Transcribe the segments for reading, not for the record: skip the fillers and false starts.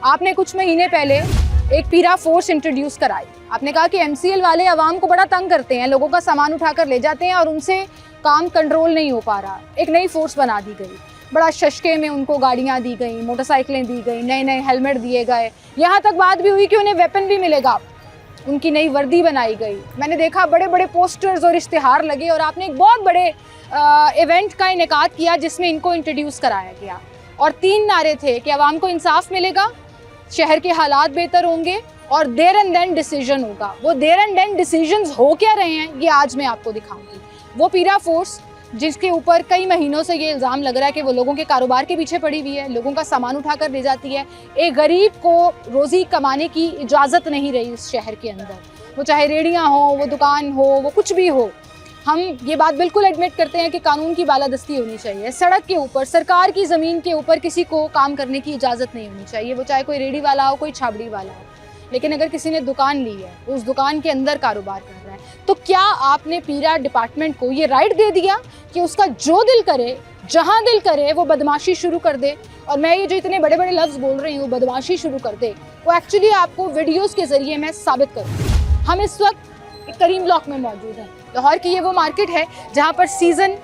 आपने कुछ महीने पहले एक पीरा फोर्स इंट्रोड्यूस कराई। आपने कहा कि एमसीएल वाले आवाम को बड़ा तंग करते हैं, लोगों का सामान उठाकर ले जाते हैं और उनसे काम कंट्रोल नहीं हो पा रहा। एक नई फोर्स बना दी गई, बड़ा शशके में उनको गाड़ियाँ दी गई, मोटरसाइकिलें दी गई, नए नए हेलमेट दिए गए, यहाँ तक बात भी हुई कि उन्हें वेपन भी मिलेगा, उनकी नई वर्दी बनाई गई। मैंने देखा बड़े बड़े पोस्टर्स और इश्तिहार लगे और आपने एक बहुत बड़े इवेंट का इनेकाद किया जिसमें इनको इंट्रोड्यूस कराया गया और 3 नारे थे कि आवाम को इंसाफ मिलेगा, शहर के हालात बेहतर होंगे और देयर एंड देन डिसीजन होगा। वो देयर एंड देन डिसीजंस हो क्या रहे हैं ये आज मैं आपको दिखाऊंगी। वो पीरा फोर्स जिसके ऊपर कई महीनों से ये इल्ज़ाम लग रहा है कि वो लोगों के कारोबार के पीछे पड़ी हुई है, लोगों का सामान उठाकर ले जाती है, एक गरीब को रोज़ी कमाने की इजाज़त नहीं रही इस शहर के अंदर। वो चाहे रेहड़ियाँ हो, वो दुकान हो, वो कुछ भी हो, हम ये बात बिल्कुल एडमिट करते हैं कि कानून की बालादस्ती होनी चाहिए। सड़क के ऊपर, सरकार की ज़मीन के ऊपर किसी को काम करने की इजाज़त नहीं होनी चाहिए, वो चाहे कोई रेहड़ी वाला हो, कोई छाबड़ी वाला हो। लेकिन अगर किसी ने दुकान ली है, उस दुकान के अंदर कारोबार कर रहा है, तो क्या आपने पीरा डिपार्टमेंट को ये राइट दे दिया कि उसका जो दिल करे, जहां दिल करे, वो बदमाशी शुरू कर दे? और मैं ये जो इतने बड़े बड़े लफ्ज़ बोल रही हूँ, बदमाशी शुरू कर दे, वो एक्चुअली आपको वीडियोज़ के ज़रिए मैं साबित करूँ। हम इस वक्त करीम ब्लॉक में मौजूद हैं। लाहौर की ये वो मार्केट है जहाँ पर सीज़न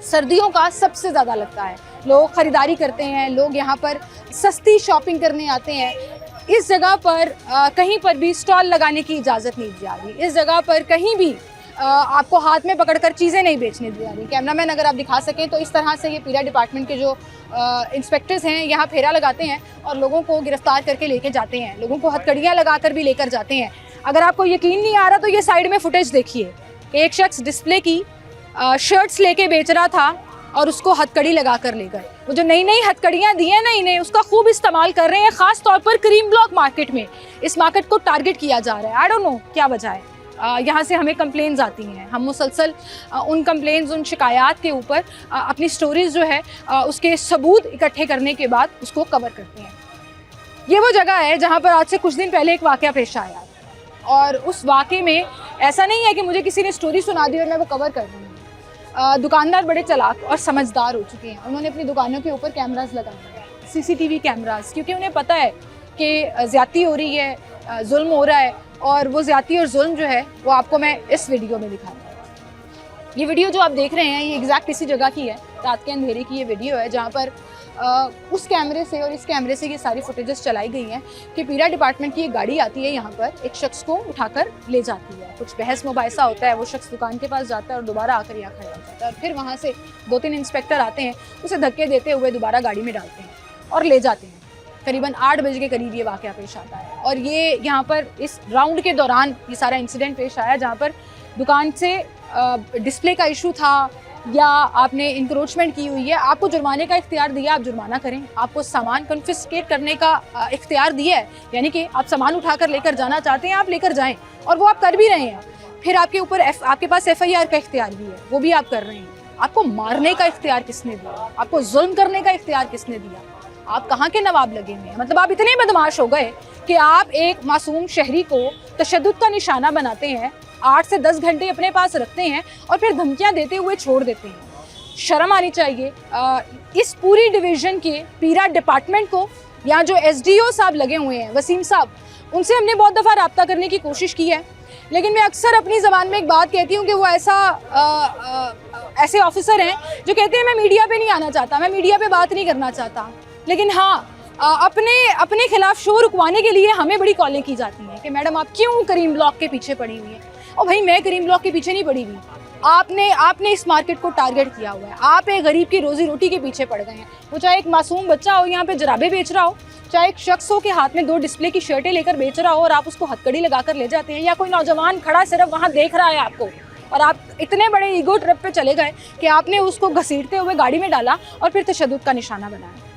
सर्दियों का सबसे ज़्यादा लगता है, लोग ख़रीदारी करते हैं, लोग यहाँ पर सस्ती शॉपिंग करने आते हैं। इस जगह पर कहीं पर भी स्टॉल लगाने की इजाज़त नहीं दी जा रही, इस जगह पर कहीं भी आपको हाथ में पकड़कर चीज़ें नहीं बेचने दी जा रही। कैमरामैन अगर आप दिखा सकें तो इस तरह से ये पीरा डिपार्टमेंट के जो इंस्पेक्टर्स हैं यहाँ फेरा लगाते हैं और लोगों को गिरफ्तार करके लेके जाते हैं, लोगों को हथकड़ियाँ लगाकर भी लेकर जाते हैं। अगर आपको यकीन नहीं आ रहा तो ये साइड में फुटेज देखिए कि एक शख्स डिस्प्ले की शर्ट्स लेके बेच रहा था और उसको हथकड़ी लगा कर ले गए। वो जो नई नई हथकड़ियाँ दी हैं ना, इन्हें उसका खूब इस्तेमाल कर रहे हैं, ख़ास तौर पर करीम ब्लॉक मार्केट में। इस मार्केट को टारगेट किया जा रहा है। आई डोंट नो क्या वजह है। यहाँ से हमें कंप्लेंट्स आती हैं, हम मुसलसल उन कंप्लेंट्स, उन शिकायत के ऊपर अपनी स्टोरीज़ जो है उसके सबूत इकट्ठे करने के बाद उसको कवर करते हैं। ये वो जगह है जहाँ पर आज से कुछ दिन पहले एक वाक़या पेश आया और उस वाक़े में ऐसा नहीं है कि मुझे किसी ने स्टोरी सुना दी और मैं वो कवर कर रही हूँ। दुकानदार बड़े चालाक और समझदार हो चुके हैं। उन्होंने अपनी दुकानों के ऊपर कैमरास लगाए हैं, CCTV कैमरास, क्योंकि उन्हें पता है कि ज़्यादती हो रही है, जुल्म हो रहा है और वो ज़्यादती और जुल्म जो है वो आपको मैं इस वीडियो में दिखा रही हूँ। ये वीडियो जो आप देख रहे हैं ये एग्जैक्ट इसी जगह की है, रात के अंधेरे की ये वीडियो है जहाँ पर उस कैमरे से और इस कैमरे से ये सारी फुटेजेस चलाई गई हैं कि पीरा डिपार्टमेंट की एक गाड़ी आती है, यहाँ पर एक शख्स को उठाकर ले जाती है। कुछ बहस मुबाहिसा होता है, वो शख्स दुकान के पास जाता है और दोबारा आकर यहाँ खड़ा हो जाता है और फिर वहाँ से 2-3 इंस्पेक्टर आते हैं, उसे धक्के देते हुए दोबारा गाड़ी में डालते हैं और ले जाते हैं। करीबन 8 बजे के करीब ये वाक़या पेश आता है और ये यहाँ पर इस राउंड के दौरान ये सारा इंसिडेंट पेश आया जहाँ पर दुकान से डिस्प्ले का इशू था या आपने इंक्रोचमेंट की हुई है, आपको जुर्माने का इख्तियार दिया, आप जुर्माना करें। आपको सामान कन्फिस्केट करने का इख्तियार दिया है, यानी कि आप सामान उठाकर लेकर जाना चाहते हैं, आप लेकर जाएं और वो आप कर भी रहे हैं। फिर आपके ऊपर आपके पास FIR का इख्तियार भी है, वो भी आप कर रहे हैं। आपको मारने का इख्तियार किसने दिया? आपको जुल्म करने का इख्तियार किसने दिया? आप कहाँ के नवाब लगे हुए हैं? मतलब आप इतने बदमाश हो गए कि आप एक मासूम शहरी को तशद्दुद का निशाना बनाते हैं, 8 से 10 घंटे अपने पास रखते हैं और फिर धमकियां देते हुए छोड़ देते हैं। शर्म आनी चाहिए इस पूरी डिवीज़न के पीरा डिपार्टमेंट को। यहाँ जो SDO साहब लगे हुए हैं, वसीम साहब, उनसे हमने बहुत दफ़ा रब्ता करने की कोशिश की है, लेकिन मैं अक्सर अपनी ज़बान में एक बात कहती हूँ कि वो ऐसे ऑफिसर हैं जो कहते हैं मैं मीडिया पे नहीं आना चाहता, मैं मीडिया पे बात नहीं करना चाहता। लेकिन हाँ, अपने खिलाफ शोर रुकवाने के लिए हमें बड़ी कॉलें की जाती हैं कि मैडम आप क्यों करीम ब्लॉक के पीछे पड़ी हुई हैं। और भाई मैं करीम ब्लॉक के पीछे नहीं पड़ी हुई, आपने इस मार्केट को टारगेट किया हुआ है। आप एक गरीब की रोजी रोटी के पीछे पड़ गए हैं। वो चाहे एक मासूम बच्चा हो यहाँ पे जराबे बेच रहा हो, चाहे एक शख्स हो के हाथ में 2 डिस्प्ले की शर्टें लेकर बेच रहा हो और आप उसको हथकड़ी लगाकर ले जाते हैं, या कोई नौजवान खड़ा सिर्फ वहाँ देख रहा है आपको और आप इतने बड़े ईगो ट्रिप पे चले गए कि आपने उसको घसीटते हुए गाड़ी में डाला और फिर तशद्दुद का निशाना बनाया।